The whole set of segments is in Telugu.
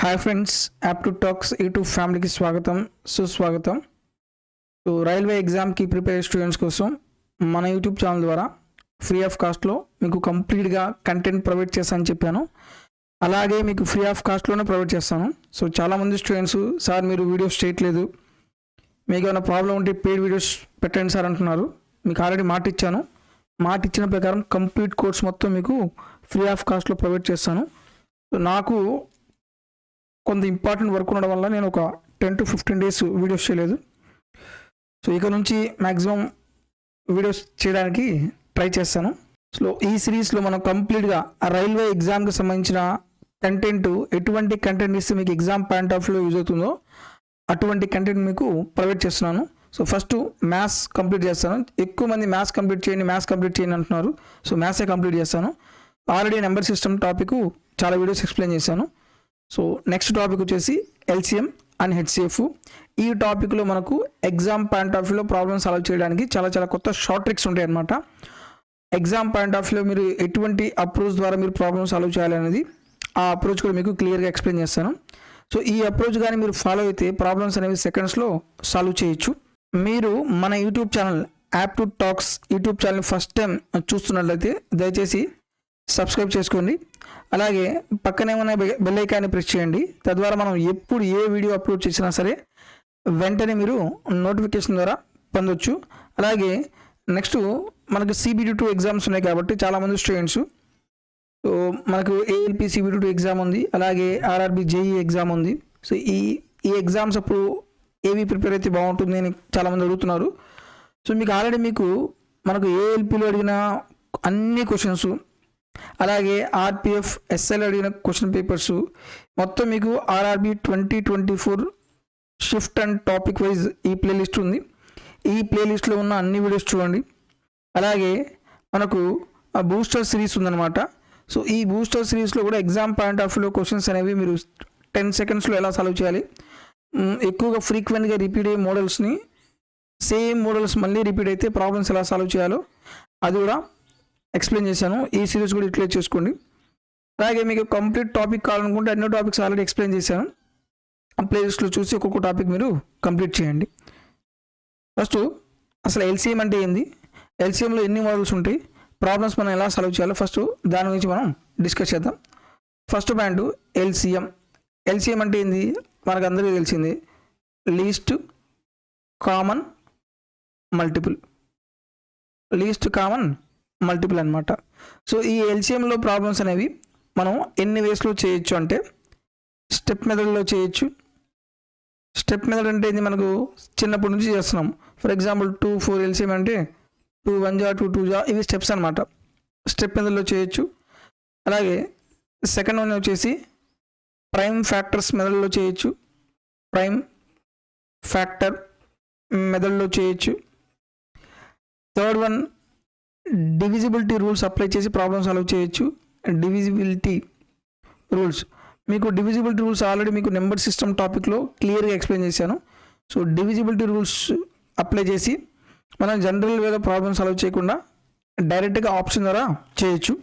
హాయ్ ఫ్రెండ్స్, యాప్టు టాక్స్ యూట్యూబ్ ఫ్యామిలీకి స్వాగతం సుస్వాగతం. సో రైల్వే ఎగ్జామ్కి ప్రిపేర్ స్టూడెంట్స్ కోసం మన యూట్యూబ్ ఛానల్ ద్వారా ఫ్రీ ఆఫ్ కాస్ట్లో మీకు కంప్లీట్గా కంటెంట్ ప్రొవైడ్ చేస్తానని చెప్పాను. అలాగే మీకు ఫ్రీ ఆఫ్ కాస్ట్లోనే ప్రొవైడ్ చేస్తాను. సో చాలామంది స్టూడెంట్స్ సార్ మీరు వీడియోస్ చేయట్లేదు, మీకు ఏమైనా ప్రాబ్లం ఉంటే పెయిడ్ వీడియోస్ పెట్టండి సార్ అంటున్నారు. మీకు ఆల్రెడీ మాట ఇచ్చాను. మాట ఇచ్చిన ప్రకారం కంప్లీట్ కోర్స్ మొత్తం మీకు ఫ్రీ ఆఫ్ కాస్ట్లో ప్రొవైడ్ చేస్తాను. సో నాకు కొంత ఇంపార్టెంట్ వర్క్ ఉండడం వల్ల నేను ఒక 10 to 15 days వీడియోస్ చేయలేదు. సో ఇక నుంచి మ్యాక్సిమం వీడియోస్ చేయడానికి ట్రై చేస్తాను. సో ఈ సిరీస్లో మనం కంప్లీట్గా రైల్వే ఎగ్జామ్కి సంబంధించిన కంటెంట్, ఎటువంటి కంటెంట్ ఇస్తే మీకు ఎగ్జామ్ పాయింట్ ఆఫ్ వ్యూలో యూజ్ అవుతుందో అటువంటి కంటెంట్ మీకు ప్రొవైడ్ చేస్తున్నాను. సో ఫస్ట్ మ్యాథ్స్ కంప్లీట్ చేస్తాను. ఎక్కువ మంది మ్యాథ్స్ కంప్లీట్ చేయండి అంటున్నారు. సో మ్యాథ్సే కంప్లీట్ చేస్తాను. ఆల్రెడీ నెంబర్ సిస్టమ్ టాపిక్ చాలా వీడియోస్ ఎక్స్ప్లెయిన్ చేశాను. సో నెక్స్ట్ టాపిక్ వచ్చేసి ఎల్సిఎం అండ్ హెచ్సిఎఫ్. ఈ టాపిక్లో మనకు ఎగ్జామ్ పాయింట్ ఆఫ్ వ్యూలో ప్రాబ్లమ్ సాల్వ్ చేయడానికి చాలా కొత్త షార్ట్ ట్రిక్స్ ఉంటాయి అన్నమాట. ఎగ్జామ్ పాయింట్ ఆఫ్ వ్యూలో మీరు ఎటువంటి అప్రోచ్ ద్వారా మీరు ప్రాబ్లమ్ సాల్వ్ చేయాలనేది ఆ అప్రోచ్ కూడా మీకు క్లియర్గా ఎక్స్ప్లెయిన్ చేస్తాను. సో ఈ అప్రోచ్ కానీ మీరు ఫాలో అయితే ప్రాబ్లమ్స్ అనేవి సెకండ్స్లో సాల్వ్ చేయొచ్చు. మీరు మన యూట్యూబ్ ఛానల్ యాప్టు టాక్స్ యూట్యూబ్ ఛానల్ ఫస్ట్ టైం చూస్తున్నట్లయితే దయచేసి సబ్స్క్రైబ్ చేసుకోండి. అలాగే పక్కనే ఉన్న బెల్ ఐకాన్ని ప్రెస్ చేయండి. తద్వారా మనం ఎప్పుడు ఏ వీడియో అప్లోడ్ చేసినా సరే వెంటనే మీరు నోటిఫికేషన్ ద్వారా పొందొచ్చు. అలాగే నెక్స్ట్ మనకు CBT2 ఎగ్జామ్స్ ఉన్నాయి కాబట్టి చాలామంది స్టూడెంట్స్ మనకు ALP CBT2 ఎగ్జామ్ ఉంది, అలాగే RRB JEE ఎగ్జామ్ ఉంది. సో ఈ ఎగ్జామ్స్ అప్పుడు ఏవి ప్రిపేర్ అయితే బాగుంటుంది అని చాలామంది అడుగుతున్నారు. సో మీకు ఆల్రెడీ మనకు ALPలో అడిగిన అన్ని క్వశ్చన్స్, అలాగే RPF SL అడిగిన క్వశ్చన్ పేపర్స్ మొత్తం మీకు RRB 2024 shift and topic wise ఈ ప్లేలిస్ట్ ఉంది. ఈ ప్లేలిస్ట్లో ఉన్న అన్ని వీడియోస్ చూడండి. అలాగే మనకు ఆ బూస్టర్ సిరీస్ ఉందన్నమాట. సో ఈ బూస్టర్ సిరీస్లో కూడా ఎగ్జామ్ పాయింట్ ఆఫ్ వ్యూలో క్వశ్చన్స్ అనేవి మీరు 10 secondsలో ఎలా సాల్వ్ చేయాలి, ఎక్కువగా ఫ్రీక్వెంట్గా రిపీట్ అయ్యే మోడల్స్ని సేమ్ మోడల్స్ మళ్ళీ రిపీట్ అయితే ప్రాబ్లమ్స్ ఎలా సాల్వ్ చేయాలో అది కూడా ఎక్స్ప్లెయిన్ చేశాను. ఈ సిరీస్ కూడా యూటిలైజ్ చేసుకోండి. అలాగే మీకు కంప్లీట్ టాపిక్ కావాలనుకుంటే అన్ని టాపిక్స్ ఆల్రెడీ ఎక్స్ప్లెయిన్ చేశాను. ఆ ప్లేలిస్ట్లో చూసి ఒక్కొక్క టాపిక్ మీరు కంప్లీట్ చేయండి. ఫస్ట్ అసలు ఎల్సిఎం అంటే ఏంది, ఎల్సిఎంలో ఎన్ని మోడల్స్ ఉంటాయి, ప్రాబ్లమ్స్ మనం ఎలా సాల్వ్ చేయాలో ఫస్ట్ దాని గురించి మనం డిస్కస్ చేద్దాం. First point LCM. ఎల్సిఎం అంటే ఏంది మనకు అందరికీ తెలిసింది, least common multiple. Least common multiple అనమాట. సో ఈ ఎల్సిఎంలో ప్రాబ్లమ్స్ అనేవి మనం ఎన్ని వేస్లో చేయొచ్చు అంటే స్టెప్ మెథడ్లో చేయొచ్చు. స్టెప్ మెథడ్ అంటే ఇది మనకు చిన్నప్పటి నుంచి చేస్తున్నాం. ఫర్ ఎగ్జాంపుల్ 2 4 ఎల్సిఎం అంటే 2 1 జా 2 2 జా, ఇవి స్టెప్స్ అనమాట. స్టెప్ మెథడ్లో చేయొచ్చు. అలాగే సెకండ్ వన్ వచ్చేసి ప్రైమ్ ఫ్యాక్టర్స్ మెథడ్లో చేయొచ్చు. ప్రైమ్ ఫ్యాక్టర్ మెథడ్లో చేయొచ్చు. Third one divisibility rules apply చేసి ప్రాబ్లమ్ సాల్వ్ చేయొచ్చు. డివిజిబిలిటీ రూల్స్, మీకు డివిజిబిలిటీ రూల్స్ ఆల్రెడీ మీకు నెంబర్ సిస్టమ్ టాపిక్లో క్లియర్గా ఎక్స్ప్లెయిన్ చేశాను. సో డివిజిబిలిటీ రూల్స్ అప్లై చేసి మనం జనరల్ వేలో ప్రాబ్లమ్ సాల్వ్ చేయకుండా డైరెక్ట్గా ఆప్షన్ ద్వారా చేయొచ్చు.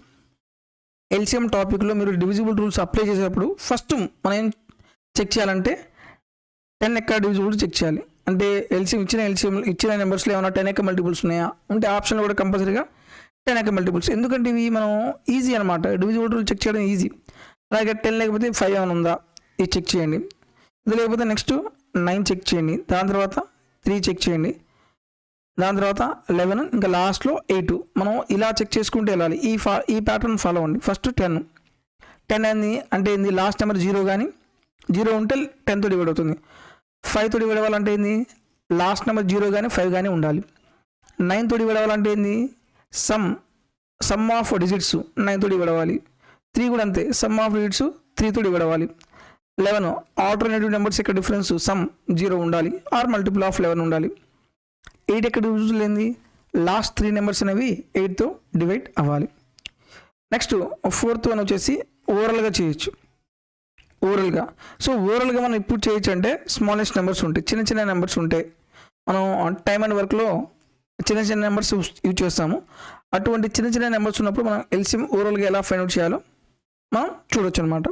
ఎల్సిఎం టాపిక్లో మీరు డివిజిబుల్ రూల్స్ అప్లై చేసేటప్పుడు ఫస్ట్ మనం ఏం చెక్ చేయాలంటే 10 ఎక్కడ డివిజిబుల్ చెక్ చేయాలి. అంటే ఎల్సిఎం ఇచ్చిన నెంబర్స్లో ఏమైనా 10 ఎక్క మల్టిపుల్స్ ఉన్నాయా ఉంటే ఆప్షన్లో కూడా కంపల్సరీగా 10 ఎక్క మల్టిపుల్స్. ఎందుకంటే ఇవి మనం ఈజీ అనమాట, డివిజిబుల్ రూల్ చెక్ చేయడం ఈజీ. అలాగే 10 లేకపోతే 5 ఏమైనా ఉందా ఇది చెక్ చేయండి. ఇది లేకపోతే నెక్స్ట్ 9 చెక్ చేయండి. దాని తర్వాత 3 చెక్ చేయండి. దాని తర్వాత 11, ఇంకా లాస్ట్లో 8. మనం ఇలా చెక్ చేసుకుంటూ వెళ్ళాలి. ఈ ప్యాటర్న్ ఫాలో అవ్వండి. ఫస్ట్ 10 ఏంది అంటే ఏంది, లాస్ట్ నెంబర్ 0 కానీ 0 ఉంటే 10తో డివైడ్ అవుతుంది. 5తో డివైడ్ అవ్వాలంటే ఏంది, లాస్ట్ నెంబర్ 0 కానీ 5 కానీ ఉండాలి. 9తో డివైడ్ అవ్వాలంటే ఏంది, సమ్ ఆఫ్ డిజిట్స్ 9తో డివైడ్ అవ్వాలి. 3 కూడా అంతే, సమ్ ఆఫ్ డిజిట్స్ 3తో డివైడ్ అవ్వాలి. 11 ఆల్టర్నేటివ్ నెంబర్స్ ఇక్కడ డిఫరెన్స్ సమ్ 0 ఉండాలి ఆర్ మల్టిపుల్ ఆఫ్ 11 ఉండాలి. 8 ఎక్కడ డివిజిబుల్ ఏంది, లాస్ట్ 3 నెంబర్స్ అనేవి 8తో డివైడ్ అవ్వాలి. నెక్స్ట్ ఫోర్త్ వన్ వచ్చేసి ఓవరాల్గా చేయొచ్చు. ఓవరాల్గా మనం ఇప్పుడు చేయొచ్చు అంటే స్మాలెస్ట్ నెంబర్స్ ఉంటాయి, చిన్న నెంబర్స్ ఉంటాయి. మనం టైమ్ అండ్ వర్క్లో చిన్న నెంబర్స్ యూజ్ చేస్తాము. అటువంటి చిన్న నెంబర్స్ ఉన్నప్పుడు మనం ఎల్సిఎం ఓవరాల్గా ఎలా ఫైండ్ అవుట్ చేయాలో మనం చూడొచ్చు అనమాట.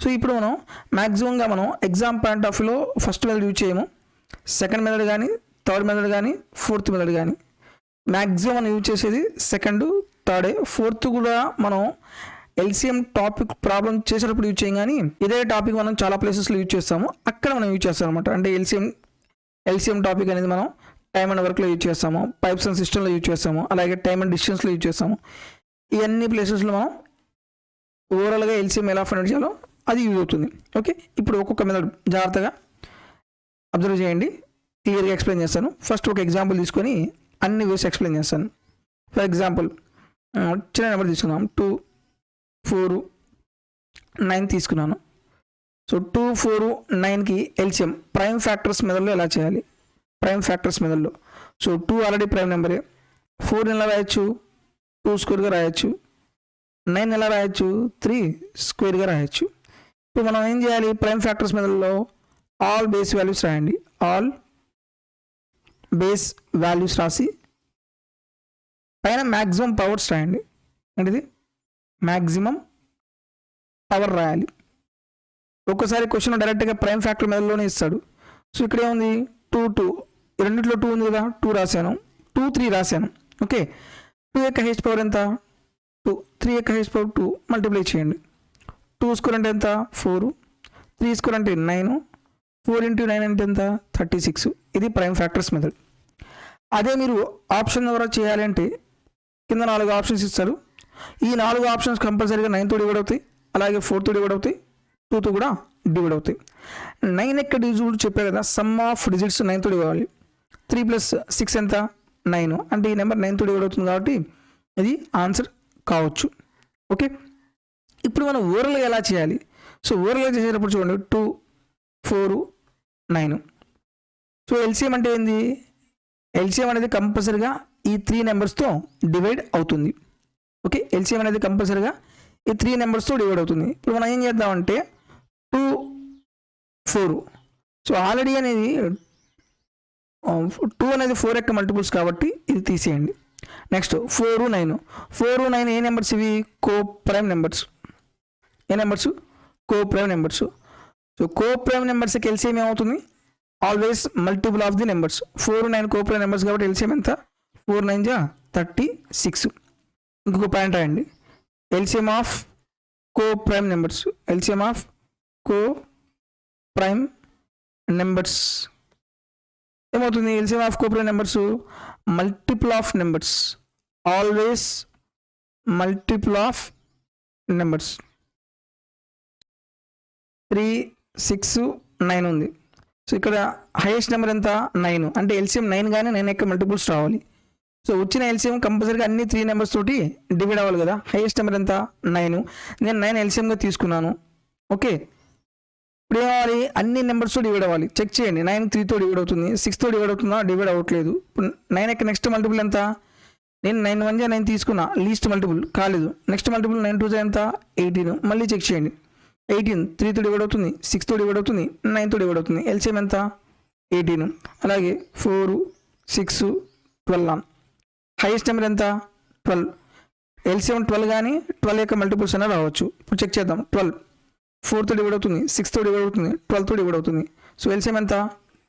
సో ఇప్పుడు మనం మ్యాక్సిమంగా మనం ఎగ్జామ్ పాయింట్ ఆఫ్ వ్యూలో ఫస్ట్ మెథడ్ యూజ్ చేయము, సెకండ్ మెథడ్ కానీ, థర్డ్ మెథడ్ కానీ, ఫోర్త్ మెథడ్ కానీ. మ్యాక్సిమం మనం యూజ్ చేసేది సెకండ్, థర్డే. ఫోర్త్ కూడా మనం ఎల్సిఎం టాపిక్ ప్రాబ్లం చేసేటప్పుడు యూజ్ చేయం, కానీ ఇదే టాపిక్ మనం చాలా ప్లేసెస్లో యూజ్ చేస్తాము, అక్కడ మనం యూజ్ చేస్తాం అనమాట. అంటే ఎల్సిఎం టాపిక్ అనేది మనం టైమ్ అండ్ వర్క్లో యూజ్ చేస్తాము, పైప్స్ అండ్ సిస్టంలో యూజ్ చేస్తాము, అలాగే టైమ్ అండ్ డిస్టెన్స్లో యూజ్ చేస్తాము. ఇవన్నీ ప్లేసెస్లో మనం ఓవరాల్గా ఎల్సిఎం ఎలా ఫైండ్ చేయాలో అది యూజ్ అవుతుంది. ఓకే, ఇప్పుడు ఒక్కొక్క మెథడ్ జాగ్రత్తగా అబ్జర్వ్ చేయండి, క్లియర్గా ఎక్స్ప్లెయిన్ చేస్తాను. ఫస్ట్ ఒక ఎగ్జాంపుల్ తీసుకొని అన్ని వేసి ఎక్స్ప్లెయిన్ చేస్తాను. ఫర్ ఎగ్జాంపుల్ చిన్న నెంబర్ తీసుకున్నాం, 2, 4, 9 తీసుకున్నాను. సో 2, 4, 9కి ఎల్సిఎం ప్రైమ్ ఫ్యాక్టర్స్ మెథడ్లో ఎలా చేయాలి? ప్రైమ్ ఫ్యాక్టర్స్ మెథడ్లో. సో 2 ఆల్రెడీ ప్రైమ్ నెంబరే, 4 ఎలా రాయొచ్చు? 2 స్క్వేర్గా రాయొచ్చు. 9 ఎలా రాయొచ్చు? 3 స్క్వేర్గా రాయొచ్చు. ఇప్పుడు మనం ఏం చేయాలి? ప్రైమ్ ఫ్యాక్టర్స్ మెథడ్లో ఆల్ బేస్ వాల్యూస్ రాయండి. ఆల్ బేస్ వాల్యూస్ రాసి పైన మ్యాక్సిమం పవర్స్ రాయండి. ఏంటిది? మ్యాక్సిమం పవర్ రాయాలి. ఒక్కసారి క్వశ్చన్ డైరెక్ట్గా ప్రైమ్ ఫ్యాక్టర్ మెథడ్లోనే ఇస్తాడు. సో ఇక్కడ ఏముంది? 2, రెండిట్లో 2 ఉంది కదా, 2 రాశాను, 2, 3 రాశాను. ఓకే, 2 యొక్క హెచ్ పవర్ ఎంత? 2. 3 యొక్క హెచ్ పవర్ 2 మల్టిప్లై చేయండి. 2 స్క్వేర్ అంటే ఎంత? 4. 3 స్క్వేర్ అంటే 9. 4 × 9 అంటే ఎంత? 36. ఇది ప్రైమ్ ఫ్యాక్టర్స్ మెథడ్. అదే మీరు ఆప్షన్ ద్వారా చేయాలంటే కింద 4 ఆప్షన్స్ ఇస్తారు. ఈ 4 ఆప్షన్స్ కంపల్సరీగా 9తో డివైడ్ అవుతాయి, అలాగే 4తో డివైడ్ అవుతాయి, 2తో కూడా డివైడ్ అవుతాయి. 9 ఎక్కడ డివిజిబుల్ చెప్పే కదా, సమ్ ఆఫ్ డిజిట్స్ 9తో డివైడ్ అవ్వాలి. 3 + 6 ఎంత? 9. అంటే ఈ నెంబర్ 9తో డివైడ్ అవుతుంది కాబట్టి ఇది ఆన్సర్ కావచ్చు. ఓకే, ఇప్పుడు మనం ఓరల్గా ఎలా చేయాలి? సో ఓరల్గా చేసేటప్పుడు చూడండి, 2, 4, 9. సో ఎల్సిఎం అంటే ఏంది? ఎల్సిఎం అనేది కంపల్సరీగా ఈ 3 నెంబర్స్తో డివైడ్ అవుతుంది. ఓకే, ఎల్సిఎం అనేది కంపల్సరీగా ఈ 3 నెంబర్స్తో డివైడ్ అవుతుంది. ఇప్పుడు మనం ఏం చేద్దామంటే 2, 4. సో ఆల్రెడీ అనేది 2 అనేది 4 యొక్క మల్టిపుల్స్ కాబట్టి ఇది తీసేయండి. నెక్స్ట్ 4, 9. 4, 9 ఏ నెంబర్స్ ఇవి? Co prime numbers. ఏ numbers? Co prime numbers. So co prime నెంబర్స్కి ఎల్సిఎం ఏమవుతుంది? Always multiple of the numbers. 4, 9 co prime numbers కాబట్టి ఎల్సిఎం ఎంత? 4, 9 = 36. ఇంకొక పాయింట్ రాయండి, LCM of co prime numbers. LCM of co prime numbers ఏమవుతుంది? LCM of co prime numbers multiple of numbers, always multiple of numbers. 3, 6, 9 ఉంది. సో ఇక్కడ హైయెస్ట్ నెంబర్ ఎంత? 9. అంటే ఎల్సిఎం 9 కానీ 9 యొక్క మల్టిపుల్స్ రావాలి. సో వచ్చిన ఎల్సిఎం కంపల్సరీగా అన్ని 3 నెంబర్స్ తోటి డివైడ్ అవ్వాలి కదా. హైయెస్ట్ నెంబర్ ఎంత? 9. నేను 9 ఎల్సిఎంగా తీసుకున్నాను. ఓకే, ఇప్పుడు ఏమవ్వాలి? అన్ని నెంబర్స్తో డివైడ్ అవ్వాలి. చెక్ చేయండి, 9 3తో డివైడ్ అవుతుంది, 6తో డివైడ్ అవుతుందా? డివైడ్ అవ్వట్లేదు. ఇప్పుడు 9 యొక్క నెక్స్ట్ మల్టిపుల్ ఎంత? నేను 9 × 1 = 9 తీసుకున్నా, లీస్ట్ మల్టిపుల్ కాలేదు. నెక్స్ట్ మల్టిపుల్ 9 × 2 ఎంత? 18. మళ్ళీ చెక్ చేయండి, 18 3తో డివైడ్ అవుతుంది, 6తో డివైడ్ అవుతుంది, 9తో డివైడ్ అవుతుంది. ఎల్సిఎం ఎంత? 18. అలాగే 4, 6, 12. హైయెస్ట్ నెంబర్ ఎంత? 12. ఎల్సిఎం 12 కానీ 12 యొక్క మల్టిపుల్స్ అయినా రావచ్చు. ఇప్పుడు చెక్ చేద్దాం. 12 4తో డివైడ్ అవుతుంది, 6తో డివైడ్ అవుతుంది, 12తో డివైడ్ అవుతుంది. సో ఎల్సిఎం ఎంత?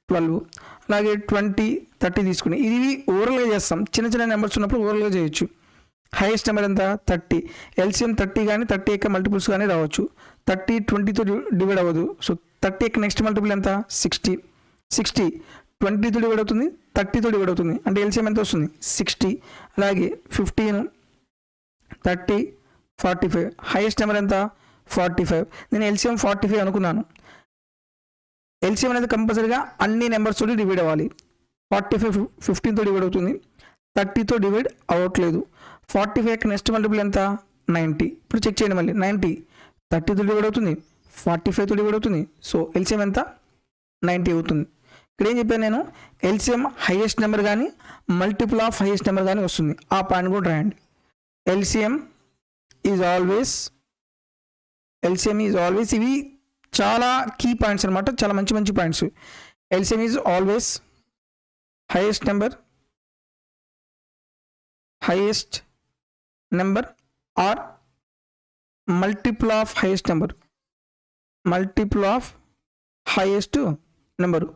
12. అలాగే 20, 30 తీసుకుని ఇది ఓవరాల్గా చేస్తాం. చిన్న చిన్న నెంబర్స్ ఉన్నప్పుడు ఓవరాల్గా చేయొచ్చు. హైయెస్ట్ నెంబర్ ఎంత? 30. ఎల్సిఎం 30 కానీ 30 యొక్క మల్టిపుల్స్ కానీ రావచ్చు. 30 20తో డివైడ్ అవ్వదు. సో 30 యొక్క నెక్స్ట్ మల్టిపుల్ ఎంత? 60. 60 20తో డివైడ్ అవుతుంది, 30తో డివైడ్ అవుతుంది. అంటే ఎల్సిఎం ఎంత వస్తుంది? 60. అలాగే 15, 30, 45. హైయెస్ట్ నెంబర్ ఎంత? 45. నేను ఎల్సిఎం 45 అనుకున్నాను. ఎల్సిఎం అనేది కంపల్సరీగా అన్ని నెంబర్స్ తోటి డివైడ్ అవ్వాలి. 45 15తో డివైడ్ అవుతుంది, 30తో డివైడ్ అవ్వట్లేదు. 45 యొక్క నెక్స్ట్ మల్టిపుల్ ఎంత? 90. ఇప్పుడు చెక్ చేయండి మళ్ళీ, 90 30తో డివైడ్ అవుతుంది, 45తో డివైడ్ అవుతుంది. సో ఎల్సిఎం ఎంత? 90 అవుతుంది. ఇక్కడ ఏం చెప్పాను నేను? ఎల్సిఎం హైయెస్ట్ నెంబర్ కానీ మల్టిపుల్ ఆఫ్ హైయెస్ట్ నెంబర్ కానీ వస్తుంది. ఆ పాయింట్ కూడా రాయండి. ఎల్సిఎం ఈజ్ ఆల్వేస్ ఇవి చాలా కీ పాయింట్స్ అనమాట, చాలా మంచి మంచి points. LCM is always highest number or multiple of highest number. Multiple of highest number.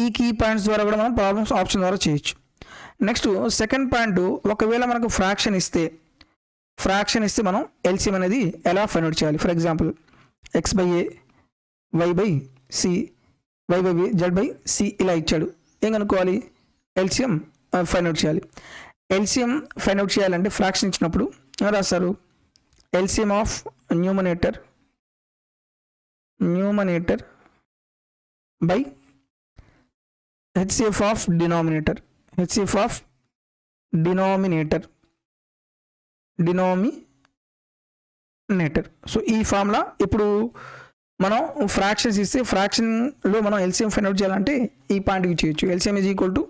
ఈ కీ పాయింట్స్ ద్వారా కూడా మనం ప్రాబ్లమ్స్ ఆప్షన్ ద్వారా చేయొచ్చు. నెక్స్ట్ సెకండ్ పాయింట్, ఒకవేళ మనకు ఫ్రాక్షన్ ఇస్తే మనం ఎల్సిఎం అనేది ఎలా ఫైండ్ అవుట్ చేయాలి. For example x/a, y/c, y/b, z/c ఇలా ఇచ్చాడు. ఏం కనుక్కోవాలి? ఎల్సిఎం ఫైండ్ అవుట్ చేయాలి. ఎల్సిఎం ఫైండ్ అవుట్ చేయాలంటే ఫ్రాక్షన్ ఇచ్చినప్పుడు ఏం రాస్తారు? LCM of numerator by HCF of denominator. So ఈ ఫార్ములా ఇప్పుడు మనం ఫ్రాక్షన్స్ ఇస్తే ఫ్రాక్షన్లో మనం ఎల్సిఎం ఫైండ్ అవుట్ చేయాలంటే ఈ పాయింట్కి చేయొచ్చు. LCM is equal to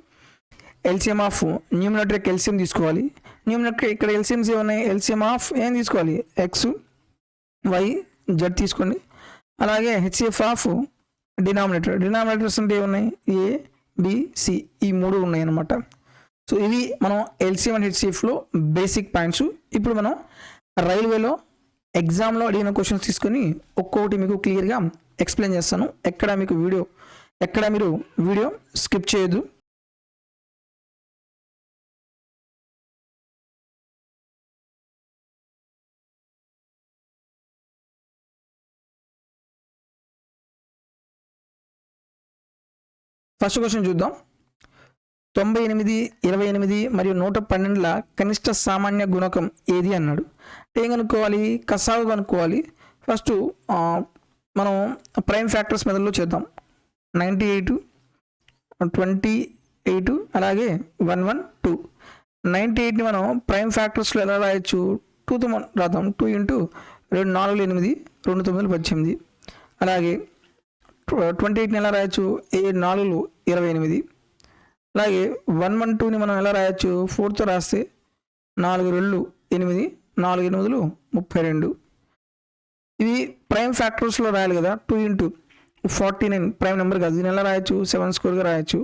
LCM of న్యూమరేటర్కి ఎల్సిఎం తీసుకోవాలి. న్యూమరేటర్ ఇక్కడ ఎల్సిఎంస్ ఏమున్నాయి? ఎల్సిఎం ఆఫ్ ఏం తీసుకోవాలి? ఎక్స్, వై, జెడ్ తీసుకోండి. అలాగే హెచ్సిఎఫ్ ఆఫ్ డినామినేటర్స్ అంటే ఏమున్నాయి? ఏ, బి, సి ఈ మూడు ఉన్నాయి అన్నమాట. సో ఇవి మనం ఎల్సిఎం అండ్ హెచ్సిఎఫ్లో బేసిక్ పాయింట్స్. ఇప్పుడు మనం రైల్వేలో ఎగ్జామ్లో అడిగిన క్వశ్చన్స్ తీసుకొని ఒక్కొక్కటి మీకు క్లియర్గా ఎక్స్ప్లెయిన్ చేస్తాను. ఎక్కడ మీరు వీడియో స్కిప్ చేయొద్దు. ఫస్ట్ క్వశ్చన్ చూద్దాం. 98, 28 మరియు 112ల కనిష్ట సామాన్య గుణకం ఏది అన్నాడు. ఏం కనుక్కోవాలి? కసాగు కనుక్కోవాలి. ఫస్ట్ మనం ప్రైమ్ ఫ్యాక్టర్స్ మెథడ్లో చేద్దాం. 98, 28 అలాగే 112. 98ని మనం ప్రైమ్ ఫ్యాక్టర్స్లో ఎలా రాయొచ్చు? 2తో రాద్దాం. 2 × 2 4 8 2 9 18. అలాగే 28ని ఎలా రాయొచ్చు? 7 4 28. అలాగే 112ని మనం ఎలా రాయొచ్చు? 4తో రాస్తే 4 2 8 4 8 32. ఇది ప్రైమ్ ఫ్యాక్టర్స్లో రాయాలి కదా. 2 × 49 ప్రైమ్ నెంబర్ కాదు. దీన్ని ఎలా రాయొచ్చు? 7 స్క్వేర్గా రాయొచ్చు.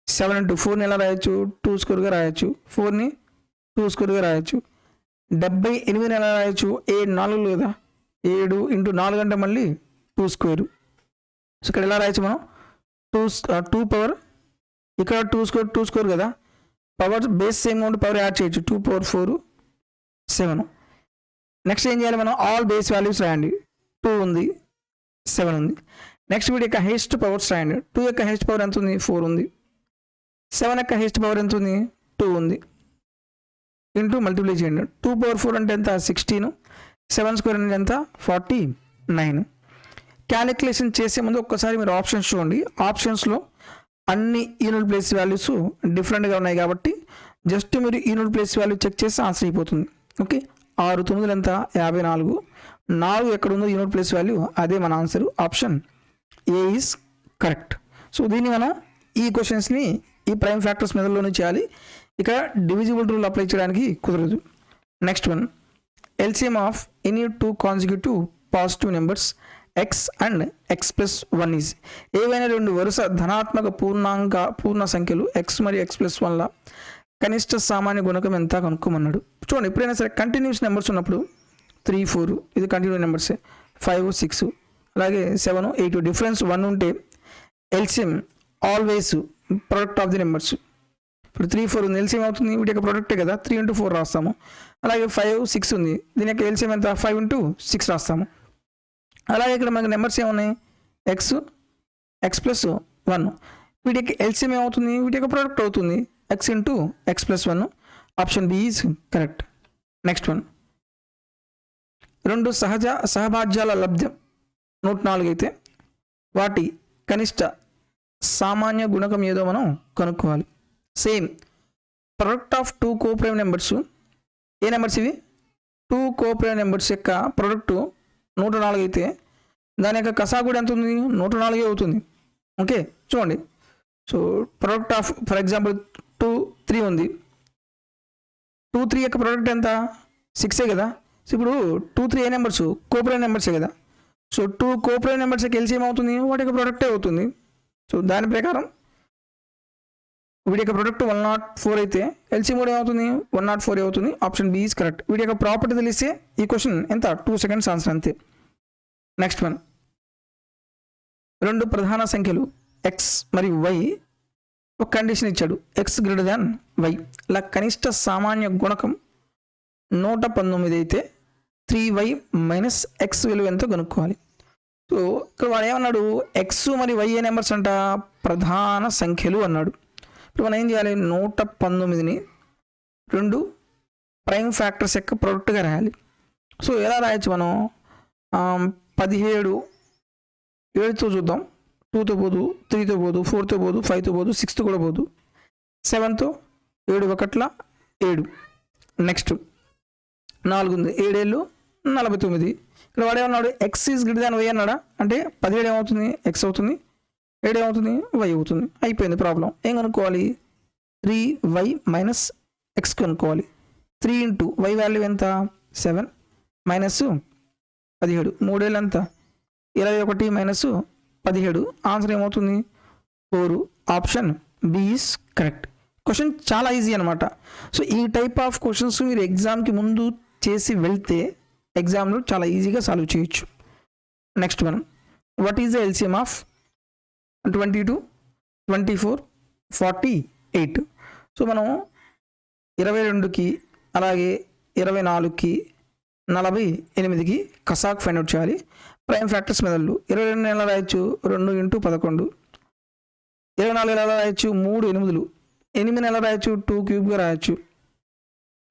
7 × 4ని ఎలా రాయొచ్చు? 2 స్క్వేర్గా రాయొచ్చు. 4ని 2 స్క్వేర్గా రాయొచ్చు. 78ని ఎలా రాయొచ్చు? 7 4 కదా. 7 × 4 అంటే మళ్ళీ 2 స్క్వేర్. సో ఇక్కడ ఎలా రాయొచ్చు మనం? 2 పవర్, ఇక్కడ 2 స్క్వేర్ కదా. పవర్ బేస్ సేమ్ ఉంటే పవర్ యాడ్ చేయొచ్చు. 2 పవర్ 4 7. నెక్స్ట్ ఏం చేయాలి మనం? ఆల్ బేస్ వాల్యూస్ రాయండి. 2 ఉంది, 7 ఉంది. నెక్స్ట్ వీటి యొక్క హైయెస్ట్ పవర్స్ రాయండి. 2 యొక్క హైయెస్ట్ పవర్ ఎంత ఉంది? 4 ఉంది. 7 యొక్క హైయెస్ట్ పవర్ ఎంత ఉంది? 2 ఉంది. ఇంటూ మల్టిప్లై చేయండి. 2 పవర్ 4 అంటే ఎంత? 16. 7 స్క్వేర్ అంటే ఎంత? 49. క్యాలిక్యులేషన్ చేసే ముందు ఒక్కసారి మీరు ఆప్షన్స్ చూడండి. ఆప్షన్స్లో అన్ని యూనిట్ ప్లేస్ వాల్యూస్ డిఫరెంట్గా ఉన్నాయి కాబట్టి జస్ట్ మీరు యూనిట్ ప్లేస్ వాల్యూ చెక్ చేస్తే ఆన్సర్ అయిపోతుంది. ఓకే, 6 9 ఎంత? 54. 4 ఎక్కడ ఉందో యూనిట్ ప్లేస్ వాల్యూ అదే మన answer. Option A is correct. So దీన్ని మనం ఈ క్వశ్చన్స్ని ఈ ప్రైమ్ ఫ్యాక్టర్స్ మెథడ్లోనే చేయాలి. ఇక్కడ డివిజిబుల్ రూల్ అప్లై చేయడానికి కుదరదు. Next one, LCM of any 2 consecutive positive numbers x and x+1 is. ఏవైనా 2 వరుస ధనాత్మక పూర్ణ సంఖ్యలు x మరియు x+1ల కనిష్ట సామాన్య గుణకం ఎంత కనుక్కోమన్నాడు. చూడండి, ఎప్పుడైనా సరే కంటిన్యూస్ నెంబర్స్ ఉన్నప్పుడు 3 4 ఇది కంటిన్యూ నెంబర్సే. 5 6 అలాగే 7 8 డిఫరెన్స్ 1 ఉంటే LCM always product of the numbers. ఇప్పుడు 3 4 ఉంది, ఎల్సిఎం అవుతుంది వీటి యొక్క ప్రొడక్టే కదా. 3 × 4 రాస్తాము. అలాగే 5 6 ఉంది, దీని యొక్క ఎల్సిఎం ఎంత? 5 × 6 రాస్తాము. అలాగే ఇక్కడ మనకి నెంబర్స్ ఏమున్నాయి? x+1. వీటి యొక్క ఎల్సిఎం ఏమవుతుంది? వీటి యొక్క ప్రొడక్ట్ అవుతుంది. x × x+1. Option B is correct. Next one, 2 సహభాజ్యాల లబ్ధం 104 అయితే వాటి కనిష్ట సామాన్య గుణకం ఏదో మనం కనుక్కోవాలి. Same product of 2 coprime numbers. ఏ నెంబర్స్ ఇవి? 2 కోప్రైమ్ నెంబర్స్ యొక్క ప్రొడక్ట్ 104 అయితే దాని యొక్క కసాగు ఎంత ఉంది? 104 అవుతుంది. ఓకే, చూడండి. So product of for example 2 3 ఉంది. 2 3 యొక్క ప్రొడక్ట్ ఎంత? 6 కదా. సో ఇప్పుడు 2 3 ఏ నెంబర్స్? కోప్రైమ్ నెంబర్సే కదా. సో 2 కోప్రైమ్ నెంబర్స్ యొక్క ఎల్సిఎం అవుతుంది, వాటి యొక్క ప్రొడక్టే అవుతుంది. సో దాని ప్రకారం వీటి యొక్క ప్రొడక్ట్ 104 అయితే ఎల్సిఎం కూడా ఏమవుతుంది? 104 అవుతుంది. Option B is correct. వీటి యొక్క ప్రాపర్టీ తెలిస్తే ఈ క్వశ్చన్ ఎంత? 2 సెకండ్స్ ఆన్సర్ అంతే. నెక్స్ట్ వన్, రెండు ప్రధాన సంఖ్యలు ఎక్స్ మరియు వై ఒక కండిషన్ ఇచ్చాడు, ఎక్స్ గ్రేటర్ దాన్ వై. ఇలా కనిష్ట సామాన్య గుణకం 119 అయితే 3y మైనస్ ఎక్స్ విలువ ఎంతో కనుక్కోవాలి. సో ఇక్కడ వాడు ఏమన్నాడు, ఎక్స్ మరియు వై ఏ నెంబర్స్ అంట ప్రధాన సంఖ్యలు అన్నాడు. ఇప్పుడు మనం ఏం చేయాలి, 119ని రెండు ప్రైమ్ ఫ్యాక్టర్స్ యొక్క ప్రొడక్ట్గా రాయాలి. సో ఎలా రాయొచ్చు మనం, 17 7తో చూద్దాం, 2తో పోదు, 3తో పోదు, 4తో పోదు, 5తో పోదు, 6తో కూడా పోదు, 7తో 7 1 7. నెక్స్ట్ 4 ఉంది, 7 ఏళ్ళు 49. ఇక్కడ వాడు ఏమన్నాడు, X is greater than Y అన్నాడా, అంటే 17 ఏమవుతుంది, ఎక్స్ అవుతుంది, 7 ఏమవుతుంది, వై అవుతుంది. అయిపోయింది ప్రాబ్లం. ఏం కనుక్కోవాలి, 3y మైనస్ ఎక్స్ కనుక్కోవాలి. 3 ఇంటూ వై వాల్యూ ఎంత 7 మైనస్ 17, 3 ఏళ్ళు ఎంత 21 మైనస్ 17, ఆన్సర్ ఏమవుతుంది 4. Option B is correct. Question చాలా ఈజీ అనమాట. సో ఈ టైప్ ఆఫ్ క్వశ్చన్స్ మీరు ఎగ్జామ్కి ముందు చేసి వెళ్తే ఎగ్జామ్లో చాలా ఈజీగా సాల్వ్ చేయొచ్చు. Next one, what is the LCM of 22, 24, 48. So మనం 22కి అలాగే 24కి 48కి కసాక్ ఫైండ్ అవుట్ చేయాలి. ప్రైమ్ ఫ్యాక్టర్స్ మెదళ్ళు. 22 ఎలా రాయొచ్చు, 2 ఇంటూ 11. 24 ఎలా రాయొచ్చు, 3 8. 8 ఎలా రాయొచ్చు, 2 క్యూబ్గా రాయొచ్చు.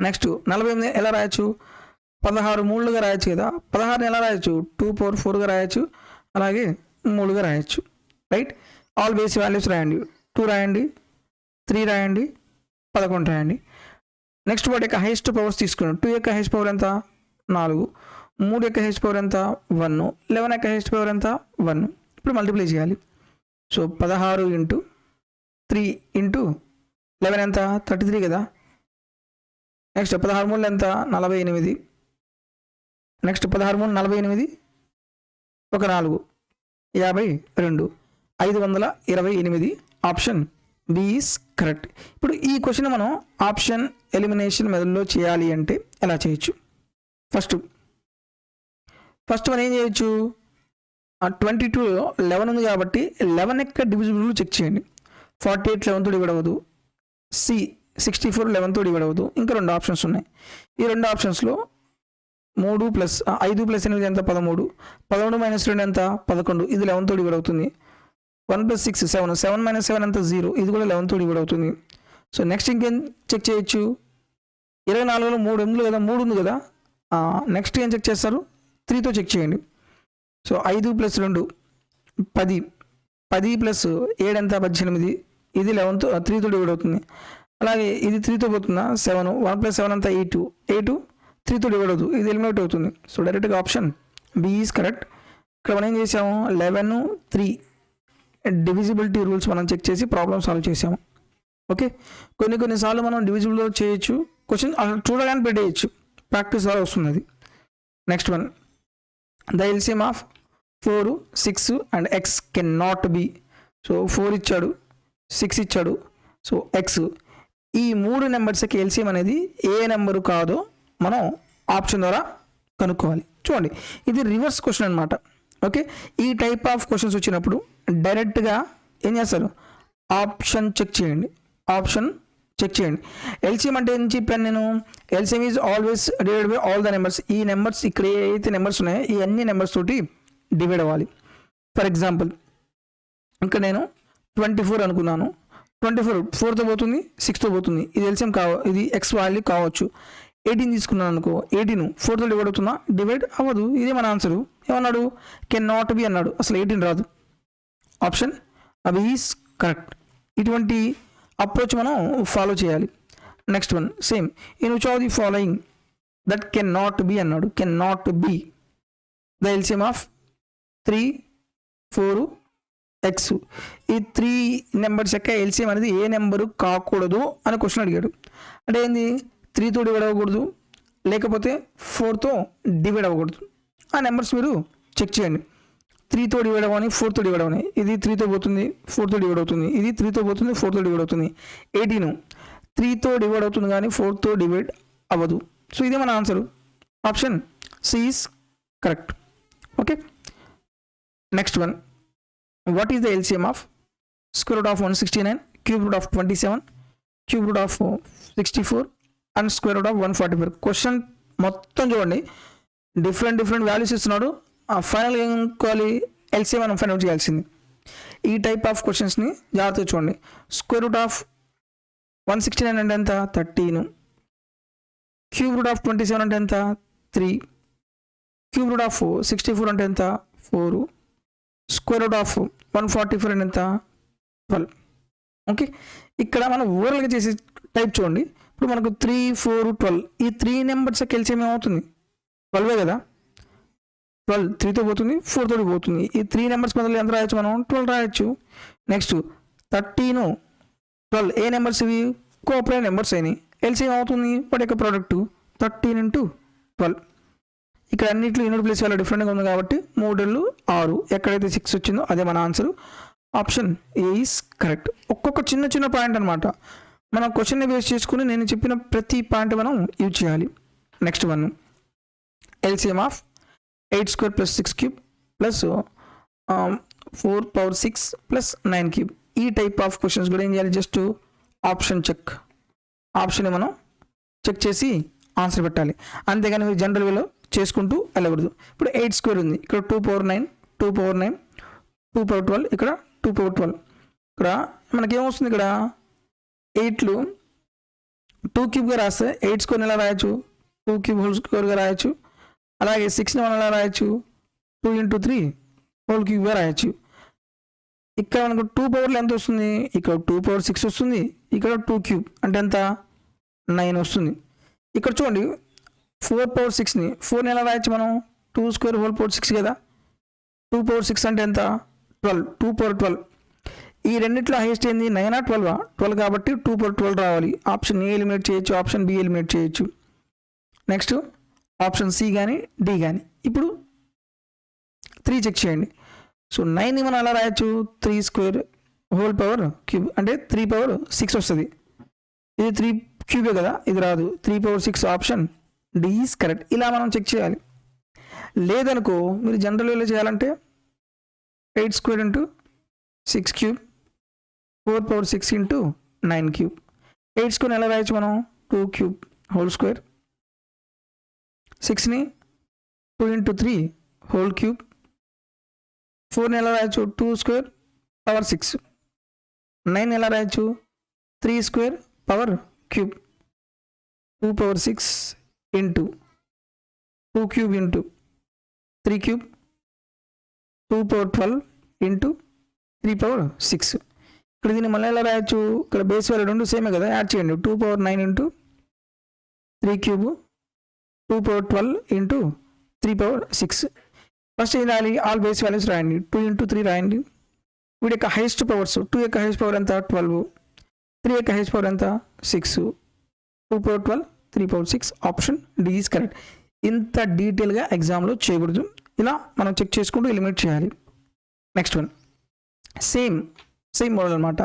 నెక్స్ట్ 48 ఎలా రాయొచ్చు, 16 3గా రాయొచ్చు కదా. 16 ఎలా రాయొచ్చు, 2 power 4గా రాయొచ్చు, అలాగే 3గా రాయొచ్చు. రైట్, ఆల్ బేస్ వాల్యూస్ రాయండి. 2 రాయండి, 3 రాయండి, 11 రాయండి. నెక్స్ట్ వాటి యొక్క హైయెస్ట్ పవర్స్ తీసుకున్నాం. 2 యొక్క హైయెస్ట్ పవర్ ఎంత 4, 3 యొక్క హెచ్ పవర్ ఎంత 1, 11 యొక్క హెచ్ పవర్ ఎంత 1. ఇప్పుడు మల్టిప్లై చేయాలి. సో 16 ఇంటూ 3 ఇంటూ 11 ఎంత 33 కదా. నెక్స్ట్ 16 3 ఎంత 48. నెక్స్ట్ 16 3 48, ఒక 4 52, 528. Option B is correct. ఇప్పుడు ఈ క్వశ్చన్ మనం ఆప్షన్ ఎలిమినేషన్ మెథడ్లో చేయాలి అంటే ఎలా చేయొచ్చు. ఫస్ట్ మనం ఏం చేయొచ్చు, 22లో 11 ఉంది కాబట్టి 11 యొక్క డివిజిబుల్ చెక్ చేయండి. 48 11తో డివైడ్ అవ్వదు. 64 11తో డివైడ్ అవ్వదు. ఇంకా 2 ఆప్షన్స్ ఉన్నాయి. ఈ 2 ఆప్షన్స్లో 3 ప్లస్ 5 ప్లస్ 8 ఎంత 13, 11 మైనస్ 2 ఎంత 11, ఇది 11తో డివైడ్ అవుతుంది. 1 ప్లస్ 6 7, 7 మైనస్ 7 ఎంత 0, ఇది కూడా 11తో డివైడ్ అవుతుంది. సో నెక్స్ట్ ఇంకేం చెక్ చేయొచ్చు, 24లో 3 8 కదా, 3 ఉంది కదా. నెక్స్ట్ ఏం చెక్ చేస్తారు, 3తో చెక్ చేయండి. సో 5 ప్లస్ 2 10, 10 ప్లస్ 7 ఎంత 18, ఇది 11తో 3తో డివైడ్ అవుతుంది. అలాగే ఇది 3తో పోతుందా 7, 1 ప్లస్ 7 అంతా 8, 8 3తో డివైడ్ అవుతుంది, ఇది ఎలిమినేట్ అవుతుంది. సో డైరెక్ట్గా ఆప్షన్ బి ఈజ్ కరెక్ట్. ఇక్కడ మనం ఏం చేసాము, 11 3 డివిజిబిలిటీ రూల్స్ మనం చెక్ చేసి ప్రాబ్లమ్ సాల్వ్ చేసాము. ఓకే, కొన్నిసార్లు మనం డివిజిబుల్లో చేయొచ్చు, క్వశ్చన్ చూడగానే పెట్టేయచ్చు, ప్రాక్టీస్ ద్వారా వస్తుంది అది. Next one, the LCM of 4 6 and X can not B. So 4 ఇచ్చాడు, 6 ఇచ్చాడు, సో ఎక్స్, ఈ 3 నెంబర్స్కి ఎల్సిఎం అనేది ఏ నెంబరు కాదో మనం ఆప్షన్ ద్వారా కనుక్కోవాలి. చూడండి, ఇది రివర్స్ క్వశ్చన్ అనమాట. ఓకే, ఈ టైప్ ఆఫ్ క్వశ్చన్స్ వచ్చినప్పుడు డైరెక్ట్గా ఏం చేస్తారు, ఆప్షన్ చెక్ చేయండి. ఆప్షన్ చెక్ చేయండి. ఎల్సిఎం అంటే ఏం చెప్పాను నేను, LCM is always divide by all the numbers. ఈ నెంబర్స్ ఇక్కడ ఏదైతే నెంబర్స్ ఉన్నాయో ఈ అన్ని నెంబర్స్ తోటి డివైడ్ అవ్వాలి. ఫర్ ఎగ్జాంపుల్ ఇక్కడ నేను 24 అనుకున్నాను, 24 4తో పోతుంది, 6తో పోతుంది, ఇది ఎల్సిఎం ఇది ఎక్స్ వాల్యూ కావచ్చు. 18 తీసుకున్నాను అనుకో, 18 4తో డివైడ్ అవుతుందా, డివైడ్ అవ్వదు. ఇదే మన ఆన్సరు. ఏమన్నాడు, కెన్ నాట్ బి అన్నాడు, అసలు 18 రాదు. ఆప్షన్ అవి ఈస్ కరెక్ట్. ఇటువంటి అప్రోచ్ మనం ఫాలో చేయాలి. Next one, same, in which of the following that can not be అన్నాడు. Can not be the LCM of 3 4 X. ఈ 3 నెంబర్స్ యొక్క ఎల్సిఎం అనేది ఏ నెంబరు కాకూడదు అని క్వశ్చన్ అడిగాడు. అంటే ఏంది, 3తో డివైడ్ అవ్వకూడదు, లేకపోతే 4తో డివైడ్ అవ్వకూడదు. ఆ నెంబర్స్ మీరు చెక్ చేయండి. 3తో డివైడ్ అవ్వని, 4తో డివైడ్ అవ్వని, ఇది 3తో పోతుంది, 4తో డివైడ్ అవుతుంది, ఇది 3తో పోతుంది, 4తో డివైడ్ అవుతుంది. 18 3తో డివైడ్ అవుతుంది కానీ 4తో డివైడ్ అవ్వదు. సో ఇదే మన answer. Option C is correct. Okay, next one, what is the LCM of square root of 169, cube root of 27, cube root of 64 and square root of 144. Question మొత్తం చూడండి, డిఫరెంట్ వాల్యూస్ ఇస్తున్నాడు. ఫైనల్గా ఏం కావాలి, ఎల్సిఎం మనం ఫైండ్ అవుట్ చేయాల్సింది. ఈ టైప్ ఆఫ్ క్వశ్చన్స్ని జాగ్రత్తగా చూడండి. స్క్వేర్ రూట్ ఆఫ్ 169 అంటే ఎంత, 13. క్యూబ్ రూట్ ఆఫ్ 27 అంటే ఎంత, 3. క్యూబ్ రూట్ ఆఫ్ 64 అంటే ఎంత, 4. స్క్వేర్ రూట్ ఆఫ్ 144 అంటే ఎంత, 12. ఓకే, ఇక్కడ మనం ఓవరాల్గా చేసే టైప్ చూడండి. ఇప్పుడు మనకు 3, 4, 12 ఈ 3 నెంబర్స్ ఎల్సిఎం ఏమవుతుంది, 12 కదా. 12 3తో పోతుంది, 4తో పోతుంది. ఈ 3 నెంబర్స్ బదులు ఎంత రాయొచ్చు, మనం 12 రాయొచ్చు. నెక్స్ట్ 13, 12 ఏ నెంబర్స్ ఇవి, కోఆపరేటివ్ నెంబర్స్ అయినాయి. ఎల్సిఎం అవుతుంది వాటి యొక్క ప్రోడక్ట్ 13 × 12. ఇక్కడ అన్నింటిలో యూనిట్ ప్లేస్ వాల్యూ డిఫరెంట్గా ఉంది కాబట్టి 3 6, ఎక్కడైతే 6 వచ్చిందో అదే మన answer. Option A is correct. ఒక్కొక్క చిన్న పాయింట్ అనమాట. మనం క్వశ్చన్ని బేస్ చేసుకుని నేను చెప్పిన ప్రతి పాయింట్ మనం యూజ్ చేయాలి. నెక్స్ట్ వన్, ఎల్సిఎం ఆఫ్ 8² + 6³ + 4⁶ + 9³ ఈ టైప్ ఆఫ్ క్వశ్చన్స్ కూడా ఏం చేయాలి, జస్ట్ ఆప్షన్ మనం చెక్ చేసి ఆన్సర్ పెట్టాలి. అంతేగాని మీరు జనరల్ వేలో చేసుకుంటూ వెళ్ళకూడదు. ఇప్పుడు 8² ఉంది, ఇక్కడ 2⁴9, 2⁴9, 2⁴12, ఇక్కడ 2⁴12. ఇక్కడ మనకేమొస్తుంది, ఇక్కడ 8లు 2³ రాస్తే 8² ఎలా రాయొచ్చు, 2³ రాయొచ్చు. అలాగే 6ని మనం ఎలా రాయొచ్చు, 2 × 3 రాయొచ్చు. ఇక్కడ మనకు 2 ఎంత వస్తుంది, ఇక్కడ 2⁶ వస్తుంది, ఇక్కడ 2³ అంటే ఎంత, 9 వస్తుంది. ఇక్కడ చూడండి 4⁶ని 4ని ఎలా రాయొచ్చు మనం, 2² కదా. 2⁶ అంటే ఎంత, 12, 2⁴12. ఈ రెండిట్లో హైయెస్ట్ ఏంది, 9 12, 12 కాబట్టి 2⁴12 రావాలి. ఆప్షన్ ఏ ఎలిమినేట్ చేయొచ్చు, ఆప్షన్ బి ఎలిమినేట్ చేయొచ్చు. నెక్స్ట్ ఆప్షన్ సి కానీ డి కానీ. ఇప్పుడు 3 చెక్ చేయండి. సో 9ని మనం ఎలా రాయొచ్చు, 3² అంటే 3⁶ వస్తుంది. ఇది 3³ కదా, ఇది రాదు. 3⁶ ఆప్షన్ డి ఈస్ కరెక్ట్. ఇలా మనం చెక్ చేయాలి. లేదనుకో మీరు జనరల్ వేలో చేయాలంటే 8² × 6³ 4⁶ × 9³ 8² ఎలా రాయొచ్చు మనం, 2³ 6ని 2 × 3 4ని ఎలా రాయొచ్చు, 2² 9 ఎలా రాయొచ్చు, 3² 2⁶ × 2³ 3³ 2⁴12 × 3⁶. ఇక్కడ దీన్ని మళ్ళీ ఎలా రాయొచ్చు, ఇక్కడ బేస్ వాల్యూ రెండు సేమే కదా, యాడ్ చేయండి. 2⁴9 × 3³ 2⁴12 × 3⁶. ఫస్ట్ ఏం రాయాలి, ఆల్ బేస్ వాల్యూస్ రాయండి. 2 × 3 రాయండి. వీడి యొక్క హైయెస్ట్ పవర్స్, 2 యొక్క హైయెస్ట్ పవర్ ఎంత, 12. 3 యొక్క హైయెస్ట్ పవర్ ఎంత, 6. 2⁴12 3⁶. Option D is correct. ఇంత డీటెయిల్గా ఎగ్జామ్లో చేయకూడదు, ఇలా మనం చెక్ చేసుకుంటూ ఎలిమినేట్ చేయాలి. నెక్స్ట్ వన్, సేమ్ మోడల్ అనమాట.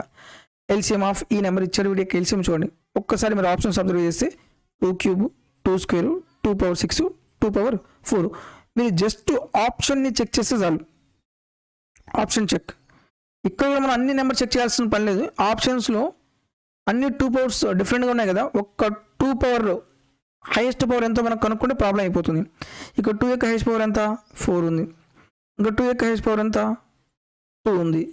ఎల్సిఎం ఆఫ్ ఈ నెంబర్ ఇచ్చారు, వీడి యొక్క ఎల్సిఎం చూడండి. ఒక్కసారి మీరు ఆప్షన్స్ అబ్జర్వ్ చేస్తే 2³ 2² 2⁶ 2⁴. మీరు జస్ట్ ఆప్షన్ని చెక్ చేస్తే చాలు. Option check. ఇక్కడ కూడా మనం అన్ని నెంబర్ చెక్ చేయాల్సిన పని లేదు. ఆప్షన్స్లో అన్ని 2 పవర్స్ డిఫరెంట్గా ఉన్నాయి కదా, ఒక్క 2 పవర్లో హైయెస్ట్ పవర్ ఎంతో మనకు కనుక్కుంటే ప్రాబ్లం అయిపోతుంది. ఇక్కడ 2 యొక్క హైయెస్ట్ పవర్ ఎంత, 4 ఉంది. ఇంకా 2 యొక్క హైయెస్ట్ పవర్ ఎంత, 2 ఉంది.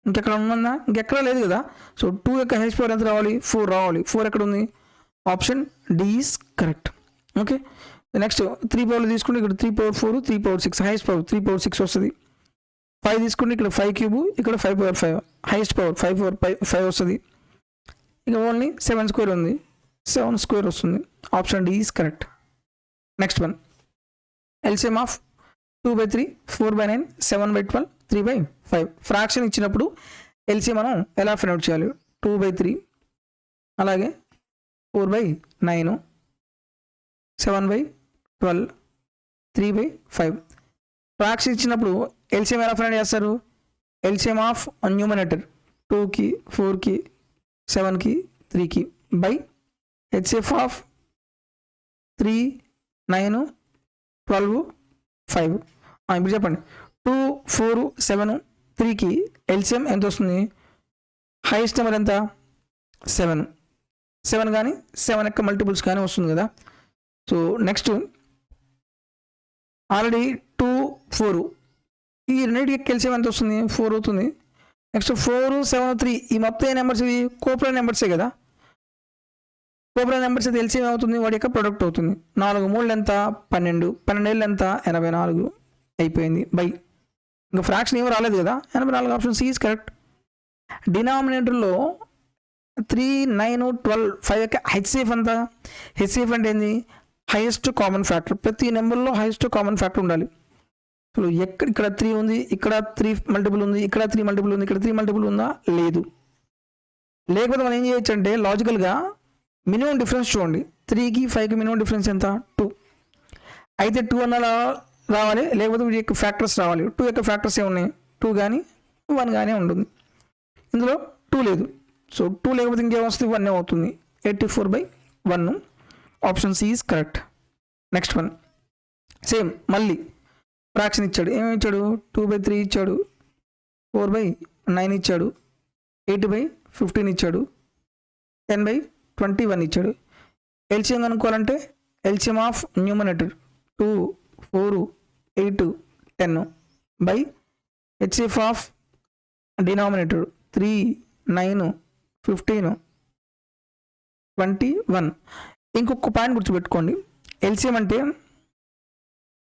ఇంకెక్కడ ఉందా, ఇంకెక్కడ లేదు కదా. సో 2 యొక్క హైయెస్ట్ పవర్ ఎంత రావాలి, 4 రావాలి. 4 ఎక్కడ ఉంది, option D is correct. Okay, next 3 పవర్లు తీసుకుంటే ఇక్కడ 3⁴4 3⁶ హైయెస్ట్ పవర్ 3⁶ వస్తుంది. 5 తీసుకుంటే ఇక్కడ 5³ ఇక్కడ 5⁵5 హైయెస్ట్ పవర్ 5 వస్తుంది. ఇక ఓన్లీ 7² ఉంది, 7² వస్తుంది. Option D is correct. Next one, LCM of 2/3 4/9 7/12 3/5. Fraction ఇచ్చినప్పుడు ఎల్సిఎం మనం ఎలా ఫైండ్ అవుట్ చేయాలి, 2/3 అలాగే 4/9 7/12 3/5. ఫ్రాక్షన్ ఇచ్చినప్పుడు ఎల్సిఎం ఎలా ఫైండ్ చేస్తారు, ఎల్సిఎం ఆఫ్ న్యూమరేటర్ 2కి 4కి 7కి 3కి బై హెచ్సిఎఫ్ ఆఫ్ 3 9 12 5. ఇప్పుడు చెప్పండి, 2 4 7 3కి ఎల్సిఎం ఎంత వస్తుంది? హైయెస్ట్ నెంబర్ ఎంత? 7 కానీ 7 యొక్క మల్టిపుల్స్ కానీ వస్తుంది కదా. సో నెక్స్ట్ ఆల్రెడీ 2, 4 ఈ రెండింటికి ఎల్సిఎం ఎంత వస్తుంది? 4 అవుతుంది. నెక్స్ట్ 4, 7, 3 ఈ మొత్తం ఏ నెంబర్స్ ఇవి? కోప్రైమ్ నెంబర్సే కదా. కోప్రైమ్ నెంబర్స్ అయితే ఎల్సిఎం అవుతుంది, వాడి యొక్క ప్రొడక్ట్ అవుతుంది. 4 3 ఎంత? 12, 12 ఎంత? 84 అయిపోయింది బై. ఇంకా ఫ్రాక్షన్ ఏమీ రాలేదు కదా, 84. Option C is correct. డినామినేటర్లో 3, 9, 12, 5 యొక్క హెచ్సిఎఫ్ ఎంత? హెచ్సిఎఫ్ అంటే ఏంది? Highest common factor. ప్రతి నెంబర్లో హైయెస్ట్ కామన్ ఫ్యాక్టర్ ఉండాలి. సో ఇక్కడ 3 ఉంది, ఇక్కడ 3 మల్టిపుల్ ఉంది, ఇక్కడ 3 మల్టిపుల్ ఉంది, ఇక్కడ 3 మల్టిపుల్ ఉందా? లేదు. లేకపోతే మనం ఏం చేయొచ్చు అంటే లాజికల్గా మినిమం డిఫరెన్స్ చూడండి. 3కి 5కి మినిమం డిఫరెన్స్ ఎంత? 2. అయితే 2 అన్న రావాలి, లేకపోతే వీటి యొక్క ఫ్యాక్టర్స్ రావాలి. 2 యొక్క ఫ్యాక్టర్స్ ఏమున్నాయి? 2 కానీ 1 కానీ ఉంటుంది. ఇందులో 2 లేదు. సో 2 లేకపోతే ఇంకేం వస్తుంది? 1 అవుతుంది. 84/1. Option C is correct. Next one same మళ్ళీ ఫ్రాక్షన్ ఇచ్చాడు. ఏమేమి ఇచ్చాడు? 2/3 ఇచ్చాడు, 4/9 ఇచ్చాడు, 8/15 ఇచ్చాడు, 10/21 ఇచ్చాడు. ఎల్సిఎం కనుక్కోవాలంటే LCM of numerator 2, 4, 8, 10 by HCF of denominator 3, 9, 15, 21. ఇంకొక పాయింట్ గుర్తుపెట్టుకోండి. ఎల్సిఎం అంటే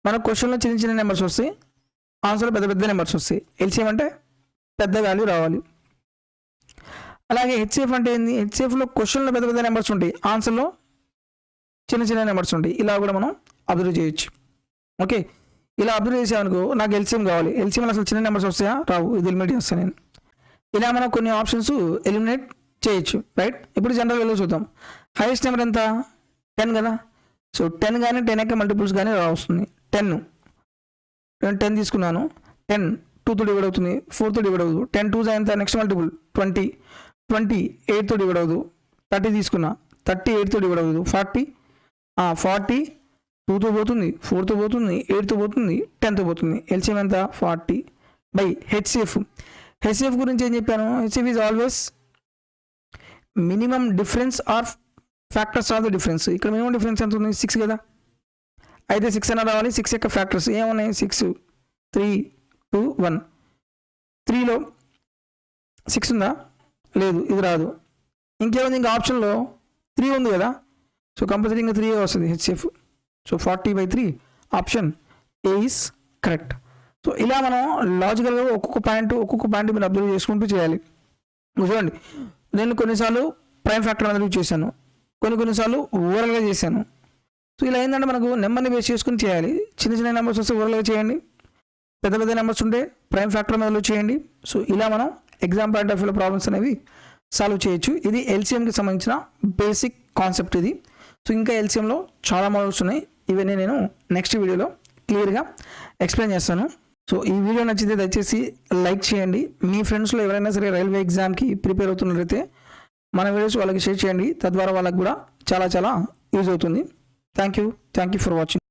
మన క్వశ్చన్లో చిన్న చిన్న నెంబర్స్ వస్తాయి, ఆన్సర్లో పెద్ద పెద్ద నెంబర్స్ వస్తాయి. ఎల్సిఎం అంటే పెద్ద వాల్యూ రావాలి. అలాగే హెచ్సిఎఫ్ అంటే ఏంది? హెచ్సిఎఫ్లో క్వశ్చన్లో పెద్ద పెద్ద నెంబర్స్ ఉంటాయి, ఆన్సర్లో చిన్న చిన్న నెంబర్స్ ఉంటాయి. ఇలా కూడా మనం అబ్జర్వ్ చేయొచ్చు. ఓకే, ఇలా అబ్జర్వ్ చేసామనుకో నాకు ఎల్సిఎం కావాలి. ఎల్సిఎంలో అసలు చిన్న నెంబర్స్ వస్తాయా? రావు. ఇది ఎలిమినేట్ చేస్తాను నేను. ఇలా మనం కొన్ని ఆప్షన్స్ ఎలిమినేట్ చేయొచ్చు, రైట్. ఇప్పుడు జనరల్ వాల్యూ చూద్దాం. హైయెస్ట్ నెంబర్ ఎంత? 10 కదా. సో 10 కానీ 10 యొక్క మల్టిపుల్స్ కానీ వస్తుంది. 10 నేను 10 తీసుకున్నాను. 10 2తో డివైడ్ అవుతుంది, 4తో డివైడ్ అవ్వదు. 10 2 ఎంత? నెక్స్ట్ మల్టిపుల్ 20, 20 8తో డివైడ్ అవ్వదు. 30 తీసుకున్నా, 30 8తో డివైడ్ అవ్వదు. 40 2తో పోతుంది, 4తో పోతుంది, 8తో పోతుంది, 10తో పోతుంది. ఎల్సిఎం ఎంత? 40 బై హెచ్సిఎఫ్. హెచ్సిఎఫ్ గురించి ఏం చెప్పాను? HCF is always minimum difference or factors of the difference. ఇక్కడ మినిమం డిఫరెన్స్ ఎంత ఉంది? 6 కదా. అయితే 6 అన్న రావాలి. 6 యొక్క ఫ్యాక్టర్స్ ఏమున్నాయి? 6, 3, 2, 1. 3లో 6 ఉందా? లేదు, ఇది రాదు. ఇంకేముంది? ఇంకా ఆప్షన్లో 3 ఉంది కదా. సో కంపల్సరీ ఇంకా 3 వస్తుంది HCF. So 40/3 option A is correct. So ఇలా మనం లాజికల్గా ఒక్కొక్క పాయింట్ మీరు అబ్జర్వ్ చేసుకుంటూ చేయాలి. చూడండి, నేను కొన్నిసార్లు ప్రైమ్ ఫ్యాక్టర్ అనేది యూజ్ చేశాను, కొన్నిసార్లు ఓవరాల్గా చేశాను. సో ఇలా ఏంటంటే మనకు నెంబర్ని బేస్ చేసుకుని చేయాలి. చిన్న చిన్న నెంబర్స్ వస్తే ఓవరాల్గా చేయండి, పెద్ద పెద్ద నెంబర్స్ ఉంటే ప్రైమ్ ఫ్యాక్టర్ మీద చేయండి. సో ఇలా మనం ఎగ్జామ్ పాయింట్ ఆఫ్ వ్యూలో ప్రాబ్లమ్స్ అనేవి సాల్వ్ చేయొచ్చు. ఇది ఎల్సిఎంకి సంబంధించిన బేసిక్ కాన్సెప్ట్ ఇది. సో ఇంకా ఎల్సిఎంలో చాలా మోడల్స్ ఉన్నాయి, ఇవన్నీ నేను నెక్స్ట్ వీడియోలో క్లియర్గా ఎక్స్ప్లెయిన్ చేస్తాను. సో ఈ వీడియో నచ్చితే దయచేసి లైక్ చేయండి. మీ ఫ్రెండ్స్లో ఎవరైనా సరే రైల్వే ఎగ్జామ్కి ప్రిపేర్ అవుతున్నట్లయితే మన వీడియోస్ వాళ్ళకి షేర్ చేయండి, తద్వారా వాళ్ళకి కూడా చాలా యూజ్ అవుతుంది. Thank you for watching.